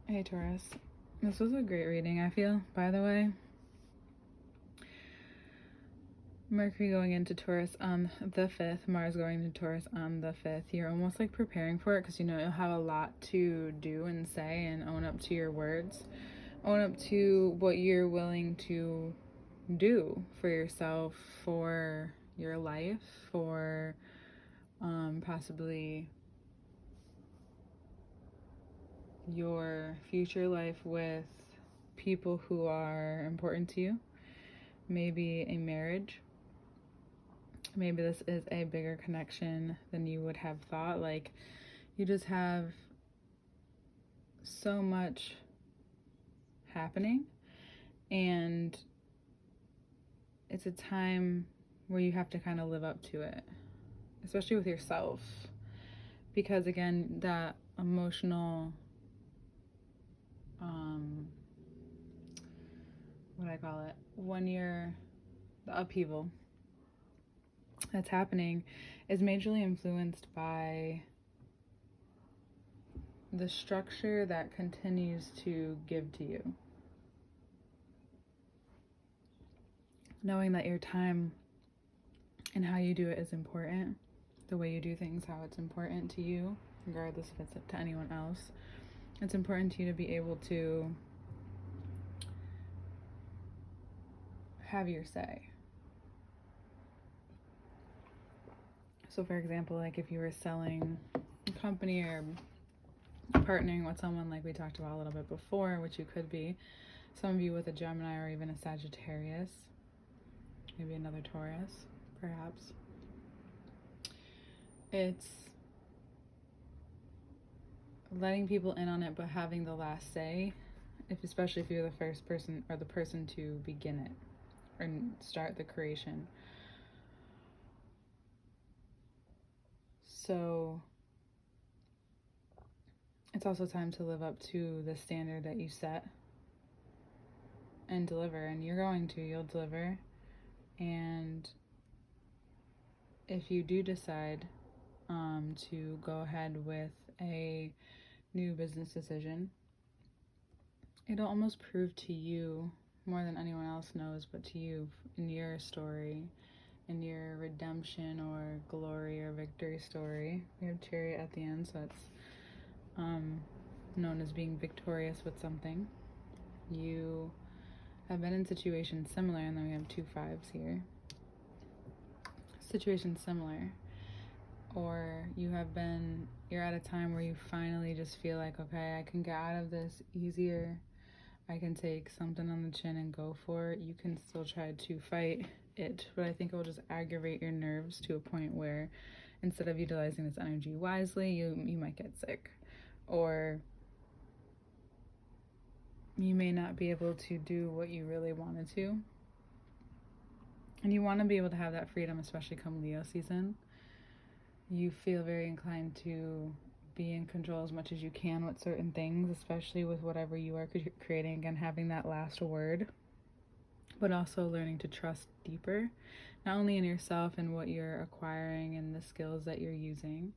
Hey Taurus, this was a great reading, I feel, by the way. Mercury going into Taurus on the 5th, Mars going into Taurus on the 5th. You're almost like preparing for it because you know you'll have a lot to do and say and own up to your words. Own up to what you're willing to do for yourself, for your life, for possibly your future life with people who are important to you. Maybe a marriage. Maybe this is a bigger connection than you would have thought. Like, you just have so much happening, and it's a time where you have to kind of live up to it, especially with yourself, because again, that emotional what I call it, the upheaval that's happening is majorly influenced by the structure that continues to give to you. Knowing that your time and how you do it is important, the way you do things, how it's important to you, regardless if it's to anyone else. It's important to you to be able to have your say. So for example, like if you were selling a company or partnering with someone like we talked about a little bit before, which you could be, some of you with a Gemini or even a Sagittarius, maybe another Taurus, perhaps. It's letting people in on it, but having the last say, especially if you're the first person or the person to begin it and start the creation. So it's also time to live up to the standard that you set and deliver, and you'll deliver. And if you do decide to go ahead with a new business decision, it'll almost prove to you more than anyone else knows, but to you in your story, in your redemption or glory or victory story. We have Chariot at the end, so it's known as being victorious with something. You have been in situations similar, and then we have 2 5s here. Situations similar, or you're at a time where you finally just feel like, okay, I can get out of this easier. I can take something on the chin and go for it. You can still try to fight it, but I think it will just aggravate your nerves to a point where instead of utilizing this energy wisely, you might get sick, or you may not be able to do what you really wanted to. And you want to be able to have that freedom, especially come Leo season. You feel very inclined to be in control as much as you can with certain things, especially with whatever you are creating. Again, having that last word, but also learning to trust deeper, not only in yourself and what you're acquiring and the skills that you're using,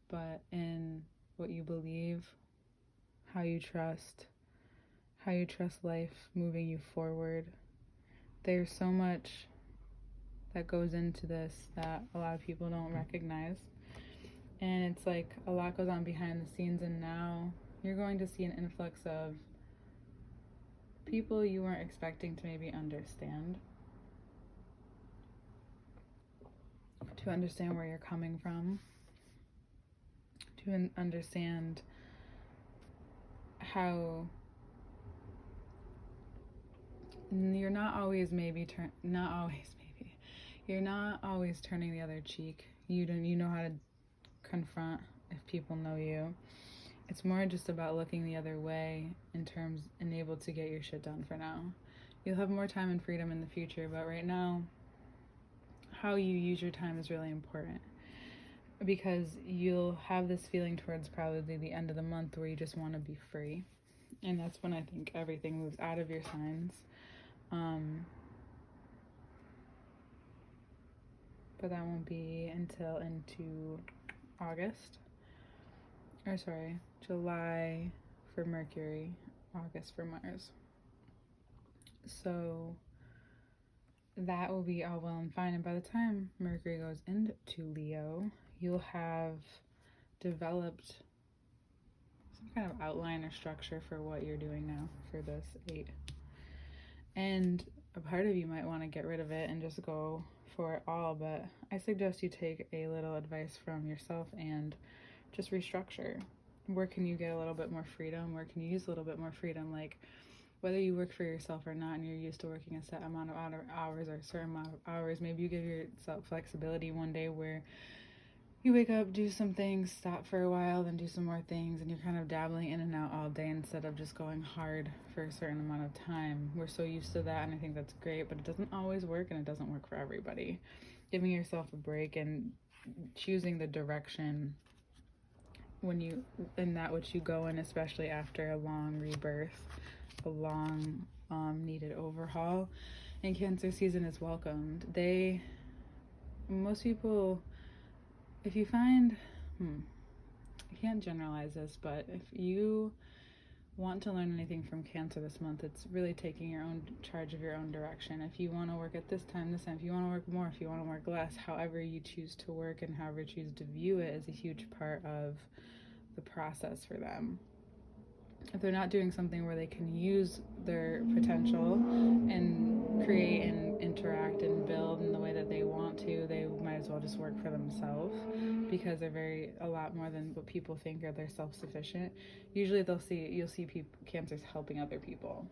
but in what you believe, how you trust life moving you forward. There's so much that goes into this that a lot of people don't recognize. And it's like a lot goes on behind the scenes, and now you're going to see an influx of people you weren't expecting to maybe understand where you're coming from, to understand how you're not always you're not always turning the other cheek. You know how to confront if people know you. It's more just about looking the other way and able to get your shit done for now. You'll have more time and freedom in the future, but right now, how you use your time is really important, because you'll have this feeling towards probably the end of the month where you just want to be free. And that's when I think everything moves out of your signs. But that won't be until into July for Mercury, August for Mars. So that will be all well and fine. And by the time Mercury goes into Leo, you'll have developed some kind of outline or structure for what you're doing now for this 8. And a part of you might want to get rid of it and just go for it all, but I suggest you take a little advice from yourself and just restructure. Where can you get a little bit more freedom? Where can you use a little bit more freedom? Like, whether you work for yourself or not and you're used to working a set amount of hours or a certain amount of hours, maybe you give yourself flexibility one day where you wake up, do some things, stop for a while, then do some more things, and you're kind of dabbling in and out all day instead of just going hard for a certain amount of time. We're so used to that, and I think that's great, but it doesn't always work, and it doesn't work for everybody. Giving yourself a break and choosing the direction in that which you go in, especially after a long rebirth, a long needed overhaul, and Cancer season is welcomed. Most people, if you find, I can't generalize this, but if you want to learn anything from Cancer this month, it's really taking your own charge of your own direction. If you want to work at this time, if you want to work more, if you want to work less, however you choose to work and however you choose to view it is a huge part of the process for them. If they're not doing something where they can use their potential and create and interact and build in the way that they want to, they might as well just work for themselves, because they're a lot more than what people think, or they're self-sufficient. Usually you'll see Cancers helping other people.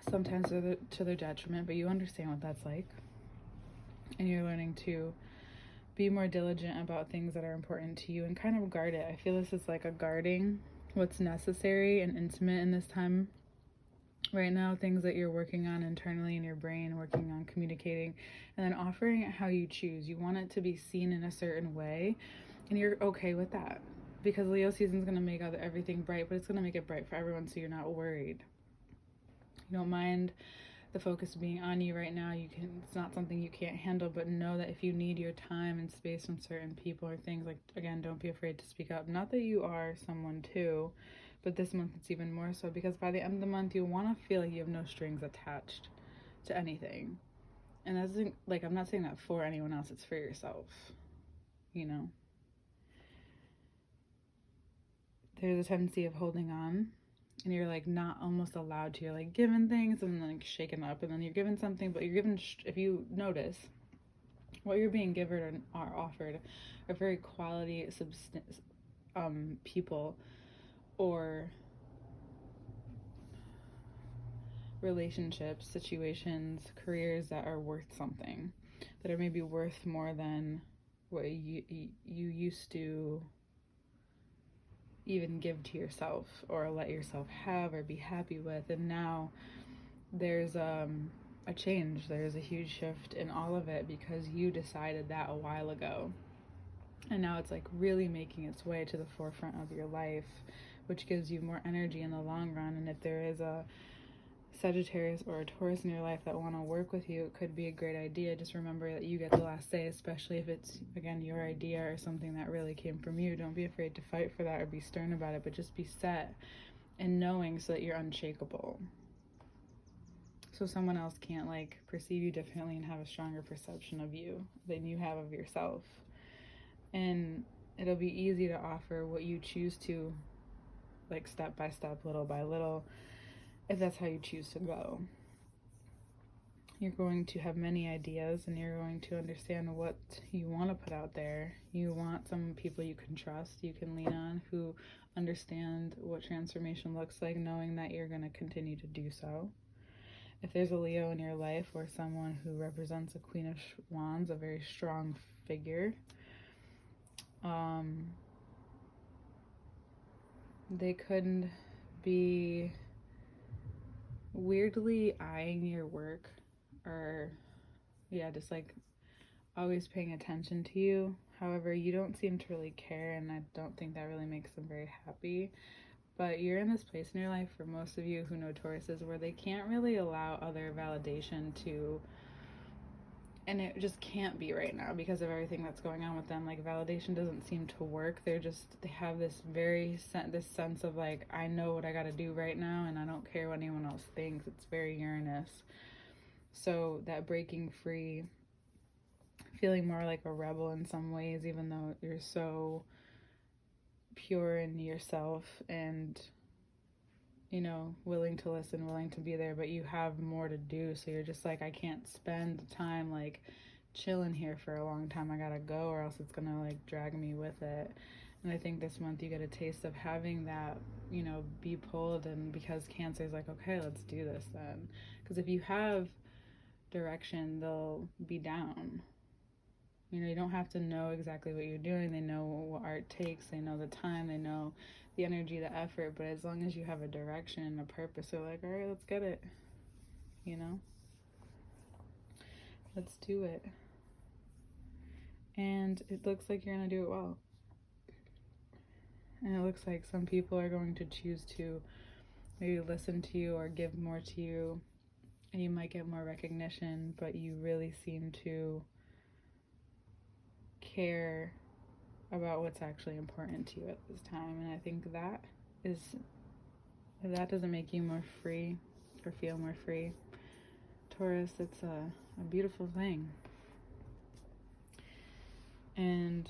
Sometimes to their detriment, but you understand what that's like. And you're learning to be more diligent about things that are important to you and kind of guard it. I feel this is like a guarding what's necessary and intimate in this time right now, things that you're working on internally in your brain, working on communicating, and then offering it how you choose. You want it to be seen in a certain way, and you're okay with that, because Leo season is going to make everything bright, but it's going to make it bright for everyone, so you're not worried. You don't mind the focus being on you right now. It's not something you can't handle, but know that if you need your time and space from certain people or things, like, again, don't be afraid to speak up. Not that you are someone too, but this month it's even more so, because by the end of the month you'll want to feel like you have no strings attached to anything. And that's like, I'm not saying that for anyone else, it's for yourself. There's a tendency of holding on, and you're like not almost allowed to. You're like given things and then like shaken up, and then you're given something, but you're given, if you notice, what you're being given or are offered are very quality people or relationships, situations, careers that are worth something, that are maybe worth more than what you used to even give to yourself or let yourself have or be happy with. And now there's a change, there's a huge shift in all of it, because you decided that a while ago, and now it's like really making its way to the forefront of your life, which gives you more energy in the long run. And if there is a Sagittarius or a Taurus in your life that want to work with you, it could be a great idea. Just remember that you get the last say, especially if it's, again, your idea or something that really came from you. Don't be afraid to fight for that or be stern about it, but just be set and knowing, so that you're unshakable, so someone else can't like perceive you differently and have a stronger perception of you than you have of yourself. And it'll be easy to offer what you choose to, like step by step, little by little, if that's how you choose to go. You're going to have many ideas, and you're going to understand what you want to put out there. You want some people you can trust, you can lean on, who understand what transformation looks like, knowing that you're going to continue to do so. If there's a Leo in your life, or someone who represents a Queen of Wands, a very strong figure, they could be weirdly eyeing your work, or just like always paying attention to you. However, you don't seem to really care, and I don't think that really makes them very happy. But you're in this place in your life, for most of you who know Tauruses, where they can't really allow other validation to And it just can't be right now because of everything that's going on with them. Like, validation doesn't seem to work. They have this this sense of like, I know what I got to do right now and I don't care what anyone else thinks. It's very Uranus. So that breaking free, feeling more like a rebel in some ways, even though you're so pure in yourself and, you know, willing to listen, willing to be there, but you have more to do. So you're just like, I can't spend time like chilling here for a long time. I gotta go, or else it's gonna like drag me with it. And I think this month you get a taste of having that, you know, be pulled. And because Cancer is like, okay, let's do this then. Because if you have direction, they'll be down. You know, you don't have to know exactly what you're doing. They know what art takes. They know the time. They know the energy, the effort. But as long as you have a direction and a purpose, they're like, all right, let's get it. You know? Let's do it. And it looks like you're going to do it well. And it looks like some people are going to choose to maybe listen to you or give more to you. And you might get more recognition, but you really seem to care about what's actually important to you at this time. And I think that is, if that doesn't make you more free or feel more free, Taurus, it's a beautiful thing. And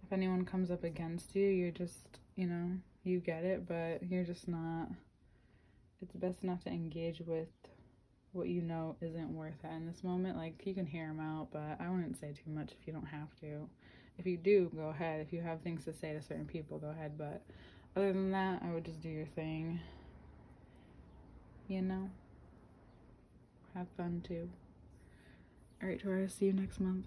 if anyone comes up against you, you're just, you know, you get it, but you're just not, it's best not to engage with what you know isn't worth it in this moment. Like, you can hear them out, but I wouldn't say too much if you don't have to. If you do, go ahead. If you have things to say to certain people, go ahead. But other than that, I would just do your thing. You know? Have fun too. Alright, Taurus, see you next month.